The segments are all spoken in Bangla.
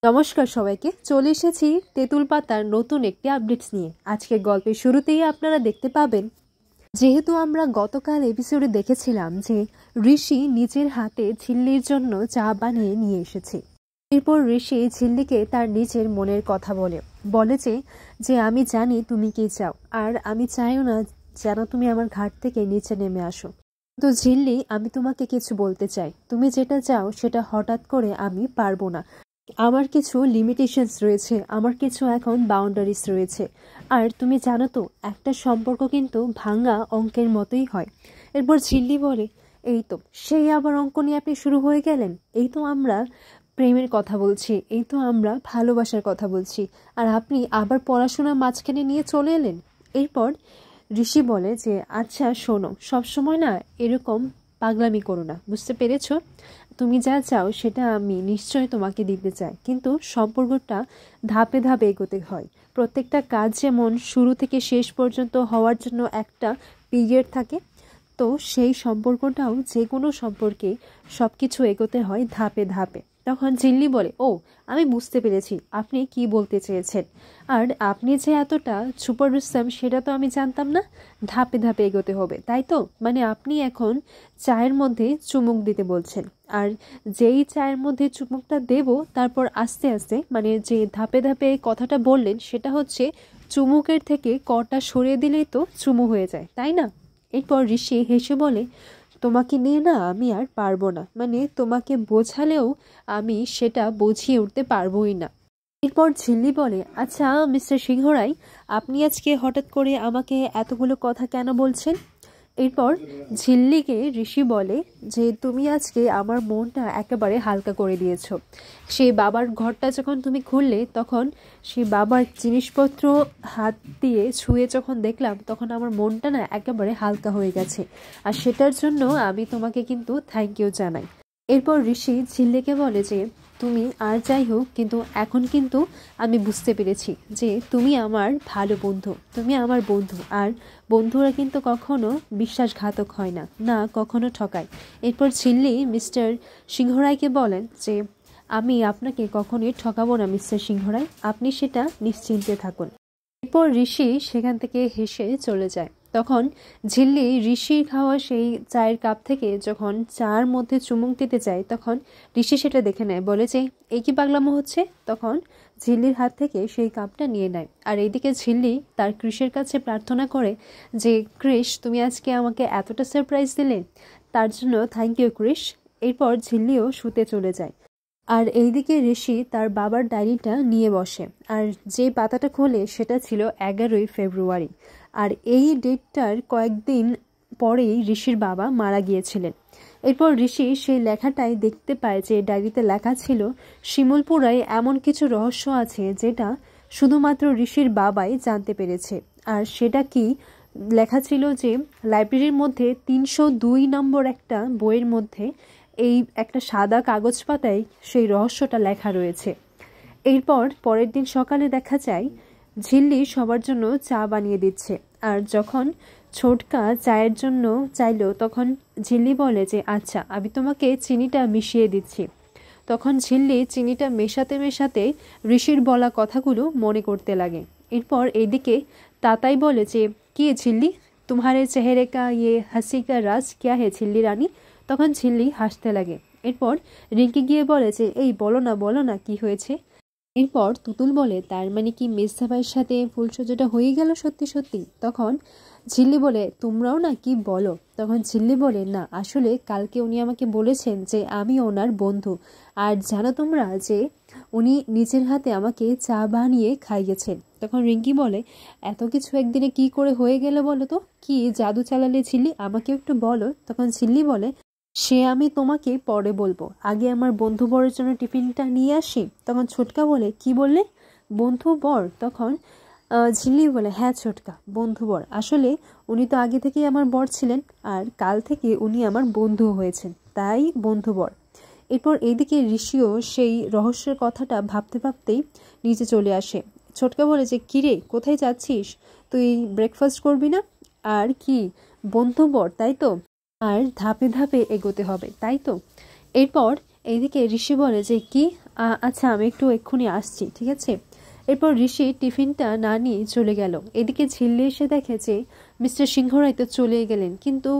নমস্কার সবাইকে, চলে এসেছি তেঁতুল পাতার নতুন একটি আপডেটস নিয়ে। আজকের গল্পের শুরুতেই আপনারা দেখতে পাবেন, যেহেতু আমরা গতকাল এপিসোডে দেখেছিলাম যে ঋষি নিজের হাতে ঝিল্লির জন্য চা বানিয়ে নিয়ে এসেছে। এরপর ঋষি ঝিল্লিকে তার নিজের মনের কথা বলে যে আমি জানি তুমি কি চাও, আর আমি চাইও না যেন তুমি আমার ঘাট থেকে নিচে নেমে আসো। তো ঝিল্লি, আমি তোমাকে কিছু বলতে চাই। তুমি যেটা চাও সেটা হঠাৎ করে আমি পারবো না। আমার কিছু লিমিটেশনস রয়েছে, আমার কিছু এখন বাউন্ডারিজ রয়েছে। আর তুমি জানো তো, একটা সম্পর্ক কিন্তু ভাঙা অঙ্কের মতোই হয়। এরপর ঝিল্লি বলে, এই তো সেই আবার অঙ্ক নিয়ে আপনি শুরু হয়ে গেলেন। এই তো আমরা প্রেমের কথা বলছি, এই তো আমরা ভালোবাসার কথা বলছি, আর আপনি আবার পড়াশোনা মাঝখানে নিয়ে চলে এলেন। এরপর ঋষি বলে যে আচ্ছা শোনো, সবসময় না এরকম পাগলামি করো না, বুঝতে পেরেছ? তুমি যা চাও সেটা আমি নিশ্চয়ই তোমাকে দিতে চাই, কিন্তু সম্পর্কটা ধাপে ধাপে এগোতে হয়। প্রত্যেকটা কাজ যেমন শুরু থেকে শেষ পর্যন্ত হওয়ার জন্য একটা পিরিয়ড থাকে, তো সেই সম্পর্কটাও যে কোনো সম্পর্কে সব কিছু এগোতে হয় ধাপে ধাপে। তখন ঝিল্লি বলে, ও আমি বুঝতে পেরেছি আপনি কি বলতে চেয়েছেন, আর আপনি যে এতটা সুপার রুস্তাম সেটা তো আমি জানতাম না। ধাপে ধাপে এগোতে হবে, তাই তো? মানে আপনি এখন চায়ের মধ্যে চুমুক দিতে বলছেন, আর যেই চায়ের মধ্যে চুমুকটা দেব তারপর আস্তে আস্তে, মানে যে ধাপে ধাপে কথাটা বললেন সেটা হচ্ছে চুমুকের থেকে কটা সরিয়ে দিলেই তো চুমু হয়ে যায়, তাই না? এরপর ঋষি হেসে বলে, তোমাকে নিয়ে না আমি আর পারবো না, মানে তোমাকে বোঝালেও আমি সেটা বুঝিয়ে উঠতে পারবোই না। এরপর ঝিল্লি বলে, আচ্ছা মিস্টার সিংহরাই, আপনি আজকে হঠাৎ করে আমাকে এতগুলো কথা কেন বলছেন? এরপর ঝিল্লিকে ঋষি বলে যে তুমি আজকে আমার মনটা একেবারে হালকা করে দিয়েছ। সেই বাবার ঘরটা যখন তুমি খুললে, তখন সেই বাবার জিনিসপত্র হাত দিয়ে ছুঁয়ে যখন দেখলাম, তখন আমার মনটা না একেবারে হালকা হয়ে গেছে, আর সেটার জন্য আমি তোমাকে কিন্তু থ্যাংক ইউ জানাই। এরপর ঋষি ঝিল্লিকে বলে যে তুমি আর যাই হোক, কিন্তু এখন কিন্তু আমি বুঝতে পেরেছি যে তুমি আমার ভালো বন্ধু, তুমি আমার বন্ধু, আর বন্ধুরা কিন্তু কখনো বিশ্বাসঘাতক হয় না, না কখনো ঠকায়। এরপর ঝিল্লি মিস্টার সিংহরায়কে বলেন যে আমি আপনাকে কখনোই ঠকাবো না মিস্টার সিংহরায়, আপনি সেটা নিশ্চিন্তে থাকুন। এরপর ঋষি সেখান থেকে হেসে চলে যায়। তখন ঝিল্লি ঋষির খাওয়া সেই চায়ের কাপ থেকে যখন চার মধ্যে চুমুক দিতে যায়, তখন ঋষি সেটা দেখে নেয়, বলে যে এই কি পাগলামো হচ্ছে। তখন ঝিল্লির হাত থেকে সেই কাপটা নিয়ে নেয়, আর এইদিকে ঝিল্লি তার কৃষের কাছে প্রার্থনা করে যে কৃষ, তুমি আজকে আমাকে এতটা সারপ্রাইজ দিলে, তার জন্য থ্যাংক ইউ কৃষ। এরপর ঝিল্লিও শুতে চলে যায়, আর এইদিকে ঋষি তার বাবার ডায়েরিটা নিয়ে বসে, আর যে পাতাটা খোলে সেটা ছিল 11ই ফেব্রুয়ারি, আর এই ডেটটার কয়েকদিন পরেই ঋষির বাবা মারা গিয়েছিলেন। এরপর ঋষি সেই লেখাটাই দেখতে পায় যে ডায়েরিতে লেখা ছিল শিমুলপুরায় এমন কিছু রহস্য আছে যেটা শুধুমাত্র ঋষির বাবাই জানতে পেরেছে। আর সেটা কি লেখা ছিল যে লাইব্রেরির মধ্যে 302 নম্বর একটা বইয়ের মধ্যে এই একটা সাদা কাগজ পাতায় সেই রহস্যটা লেখা রয়েছে। এরপর পরের দিন সকালে দেখা যায় ঝিল্লি সবার জন্য চা বানিয়ে দিচ্ছে, আর যখন ছোটকা চায়ের জন্য চাইলো, তখন ঝিল্লি বলে যে আচ্ছা আমি তোমাকে চিনিটা মিশিয়ে দিচ্ছি। তখন ঝিল্লি চিনিটা মেশাতে মেশাতে ঋষির বলা কথাগুলো মনে করতে লাগে। এরপর এইদিকে তাতাই বলে যে কি ঝিল্লি, তোমারে চেহারে কা ইয়ে হাসি কা রাজ ক্যা হে ঝিল্লি রানী। তখন ঝিল্লি হাসতে লাগে। এরপর রিঙ্কি গিয়ে বলে যে এই বলো না কি হয়েছে। এরপর তুতুল বলে, তার মানে কি মেজদা ভাইয়ের সাথে ফুলসজ্জাটা হয়ে গেল সত্যি সত্যি? তখন ঝিল্লি বলে, তোমরাও না কি বলো। তখন ঝিল্লি বলে, না আসলে কালকে উনি আমাকে বলেছেন যে আমি ওনার বন্ধু, আর জানো তোমরা যে উনি নিজের হাতে আমাকে চা বানিয়ে খাইয়েছেন। তখন রিঙ্কি বলে, এত কিছু একদিনে কি করে হয়ে গেল বলো তো, কি জাদু চালালে ঝিল্লি, আমাকে একটু বলো। তখন ঝিল্লি বলে, সে আমি তোমাকে পরে বলবো, আগে আমার বন্ধু বরের জন্য টিফিনটা নিয়ে আসি। তখন ছোটকা বলে, কি বললে, বন্ধু বর? তখন ঝিল্লি বলে, হ্যাঁ ছোটকা, বন্ধু বর। আসলে উনি তো আগে থেকেই আমার বর ছিলেন, আর কাল থেকে উনি আমার বন্ধু হয়েছেন, তাই বন্ধু বর। এরপর এইদিকে ঋষিও সেই রহস্যের কথাটা ভাবতে ভাবতেই নিচে চলে আসে। ছোটকা বলে যে কিরে, কোথায় যাচ্ছিস? তুই ব্রেকফাস্ট করবি না? আর কি বন্ধু বর, তাই তো? আর ধাপে ধাপে এগোতে হবে, তাই তো? এরপর এইদিকে ঋষি বলে যে কি আচ্ছা আমি একটু এক্ষুনি আসছি, ঠিক আছে। এরপর ঋষি টিফিনটা না নিয়ে চলে গেল। এদিকে ঝিল্লি এসে দেখে যে মিস্টার সিংহরাই তো চলে গেলেন, কিন্তু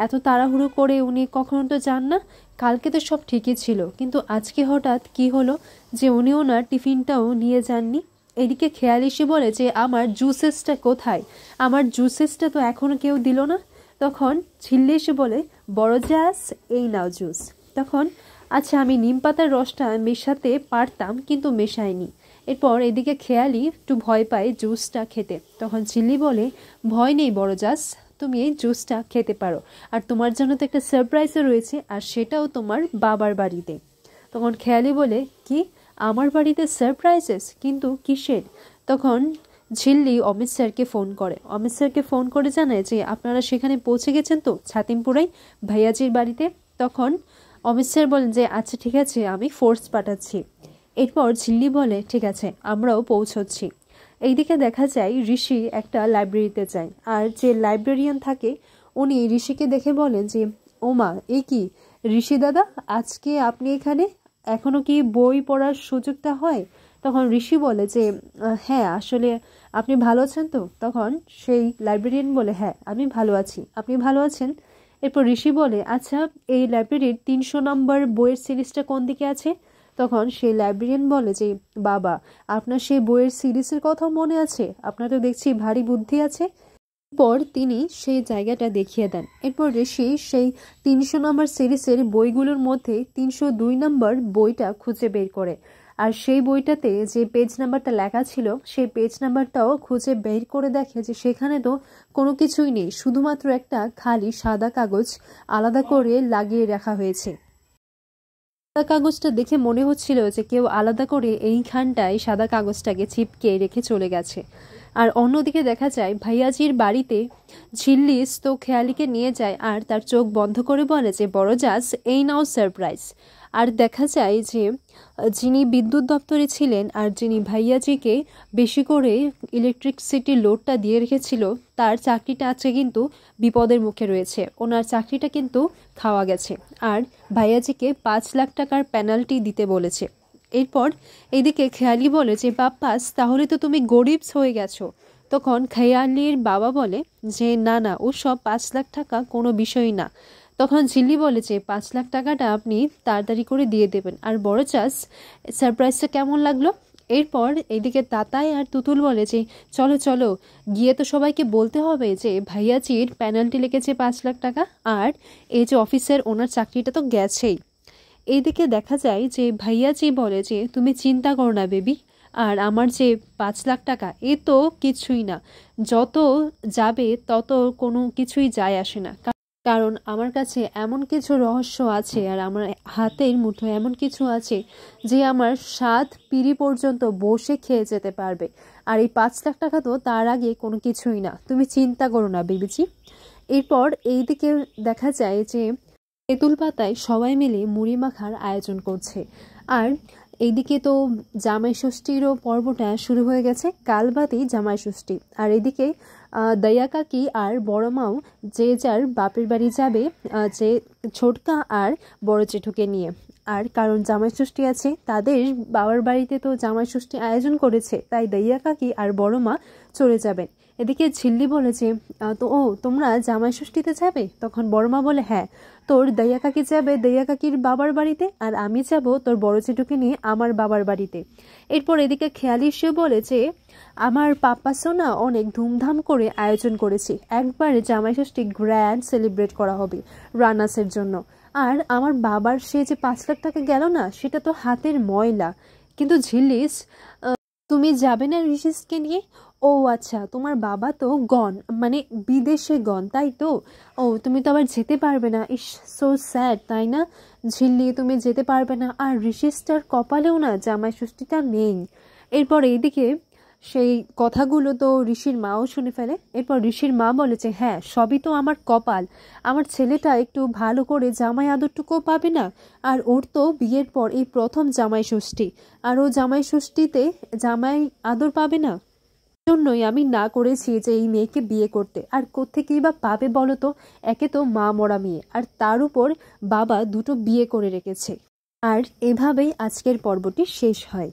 এত তাড়াহুড়ো করে উনি কখনো তো যান না। কালকে তো সব ঠিকই ছিল, কিন্তু আজকে হঠাৎ কি হলো যে উনি ওনার টিফিনটাও নিয়ে যাননি। এদিকে খেয়াল এসে বলে যে আমার জুসেসটা কোথায়, আমার জুসেসটা তো এখনো কেউ দিল না। তখন ঝিল্লি এসে বলে বড় জাস এই নাও জুস। তখন আচ্ছা আমি নিম পাতার রসটা মেশাতে পারতাম কিন্তু মেশাইনি। এরপর এদিকে খেয়ালি একটু ভয় পায় জুসটা খেতে। তখন ঝিল্লি বলে ভয় নেই বড় জাস, তুমি এই জুসটা খেতে পারো, আর তোমার জন্য তো একটা সারপ্রাইজও রয়েছে, আর সেটাও তোমার বাবার বাড়িতে। তখন খেয়ালি বলে কি আমার বাড়িতে সারপ্রাইজেস, কিন্তু কিসের? তখন ঝিল্লি অমিত স্যারকে ফোন করে। অমিত স্যারকে ফোন করে জানায় যে আপনারা সেখানে পৌঁছে গেছেন তো ছাতিমপুরাই ভাইয়াজির বাড়িতে। তখন অমিত স্যার বলেন যে আচ্ছা ঠিক আছে আমি ফোর্স পাঠাচ্ছি। এরপর ঝিল্লি বলে ঠিক আছে আমরাও পৌঁছচ্ছি। এইদিকে দেখা যায় ঋষি একটা লাইব্রেরিতে যায়, আর যে লাইব্রেরিয়ান থাকে উনি ঋষিকে দেখে বলেন যে ওমা এ কি ঋষি দাদা, আজকে আপনি এখানে, এখনো কি বই পড়ার সুযোগটা হয়? তখন ঋষি বলে যে হ্যাঁ আসলে আপনি ভালো আছেন তো? তখন সেই লাইব্রেরিয়ান বলে হ্যাঁ আমি ভালো আছি, আপনি ভালো আছেন? এরপর ঋষি বলে আচ্ছা এই লাইব্রেরির 300 নম্বর বইয়ের সিরিজটা কোন দিকে আছে? তখন সেই লাইব্রেরিয়ান বলে যে বাবা আপনার সেই বইয়ের সিরিজের কথাও মনে আছে, আপনার তো দেখছি ভারী বুদ্ধি আছে। পর তিনি সেই জায়গাটা দেখিয়ে দেন। এরপর ঋষি সেই 300 নম্বর সিরিজের বইগুলোর মধ্যে 302 নম্বর বইটা খুঁজে বের করে, আর সেই বইটাতে যে পেজ নাম্বারটা লেখা ছিল সেই পেজ নাম্বারটাও খুঁজে বের করে দেখে যে সেখানে তো কোনো কিছুই নেই, শুধুমাত্র একটা খালি সাদা কাগজ আলাদা করে লাগিয়ে রাখা হয়েছে। সাদা কাগজটা দেখে মনে হচ্ছিল যে কেউ আলাদা করে এইখানটায় সাদা কাগজটাকে চিপকে রেখে চলে গেছে। আর অন্যদিকে দেখা যায় ভাইয়াজির বাড়িতে ঝিল্লিস তো খেয়ালিকে নিয়ে যায় আর তার চোখ বন্ধ করে বলে যে বড় জাস এই নাও সারপ্রাইজ। আর দেখা যায় যে যিনি বিদ্যুৎ দপ্তরে ছিলেন আর যিনি ভাইয়াজিকে বেশি করে ইলেকট্রিসিটির লোডটা দিয়ে রেখেছিল তার চাকরিটা আজকে কিন্তু বিপদের মুখে রয়েছে, ওনার চাকরিটা কিন্তু খাওয়া গেছে, আর ভাইয়াজিকে 5 লাখ টাকার পেনাল্টি দিতে বলেছে। এরপর এদিকে খেয়ালি বলে যে বাপ্পাস তাহলে তো তুমি গরিবস হয়ে গেছো। তখন খেয়ালির বাবা বলে যে না না ও সব 5 লাখ টাকা কোনো বিষয় না। তখন ঝিল্লি বলে যে 5 লাখ টাকাটা আপনি তাড়াতাড়ি করে দিয়ে দেবেন, আর বড় চাষ সারপ্রাইজটা কেমন লাগলো? এরপর এদিকে তাতাই আর তুতুল বলে যে চলো চলো গিয়ে তো সবাইকে বলতে হবে যে ভাইয়াজির পেনাল্টি লেগেছে 5 লাখ টাকা, আর এই যে অফিসের ওনার চাকরিটা তো গেছেই। এইদিকে দেখা যায় যে ভাইয়াজি বলে যে তুমি চিন্তা করো না বেবি, আর আমার যে 5 লাখ টাকা এ তো কিছুই না, যত যাবে তত কোনো কিছুই যায় আসে না, কারণ আমার কাছে এমন কিছু রহস্য আছে আর আমার হাতের মুঠোয় এমন কিছু আছে যে আমার 7 পিঁড়ি পর্যন্ত বসে খেয়ে যেতে পারবে, আর এই 5 লাখ টাকা তো তার আগে কোনো কিছুই না, তুমি চিন্তা করো না বেবিজি। এরপর এইদিকে দেখা যায় যে তেঁতুল পাতায় সবাই মিলে মুড়ি মাখার আয়োজন করছে, আর এইদিকে তো জামাই ষষ্ঠীরও পর্বটা শুরু হয়ে গেছে, কাল বাদেই জামাই ষষ্ঠী। আর এদিকে দয়া কাকি আর বড় মাও যে যার বাপের বাড়ি যাবে, যে ছোটকা আর বড় জেঠুকে নিয়ে। আর কারণ জামাই ষষ্ঠী আছে তাদের বাবার বাড়িতে তো জামাই ষষ্ঠী আয়োজন করেছে, তাই দয়া কাকি আর বড় মা চলে যাবেন। এদিকে ঝিল্লি বলে যে তো ও তোমরা জামাই ষষ্ঠীতে যাবে? তখন বড় মা বলে হ্যাঁ, তোর দয়া কাকি যাবে দয়া কাকির বাবার বাড়িতে, আর আমি যাব তোর বড় জেঠুকে নিয়ে আমার বাবার বাড়িতে। এরপর এদিকে খেয়ালি সে বলে যে আমার পাপ্পা সোনা অনেক ধুমধাম করে আয়োজন করেছি, একবারে জামাই ষষ্ঠী গ্র্যান্ড সেলিব্রেট করা হবে রানাসের জন্য। আর আমার বাবার সে যে 5 লাখ টাকা গেল না সেটা তো হাতের ময়লা। কিন্তু ঝিল্লিস তুমি যাবে না ঋষিসকে নিয়ে? ও আচ্ছা তোমার বাবা তো গন, মানে বিদেশে গন তাই তো? ও তুমি তো আবার যেতে পারবে না, ইস সো স্যাড তাই না? ঝিল্লি তুমি যেতে পারবে না, আর ঋষিসটার কপালেও না জামাই ষষ্ঠীটা নেই। এরপর এইদিকে সেই কথাগুলো তো ঋষির মাও শুনে ফেলে। এরপর ঋষির মা বলে যে হ্যাঁ সবই তো আমার কপাল, আমার ছেলেটা একটু ভালো করে জামাই আদরটুকুও পাবে না, আর ওর তো বিয়ের পর এই প্রথম জামাই ষষ্ঠী, আর ও জামাই ষষ্ঠীতে জামাই আদর পাবে না। জন্যই আমি না করেছি যে এই মেয়েকে বিয়ে করতে, আর কোত্থেকেই বা পাবে বলো তো? একে তো মা মরা মেয়ে, আর তার উপর বাবা দুটো বিয়ে করে রেখেছে। আর এভাবেই আজকের পর্বটি শেষ হয়।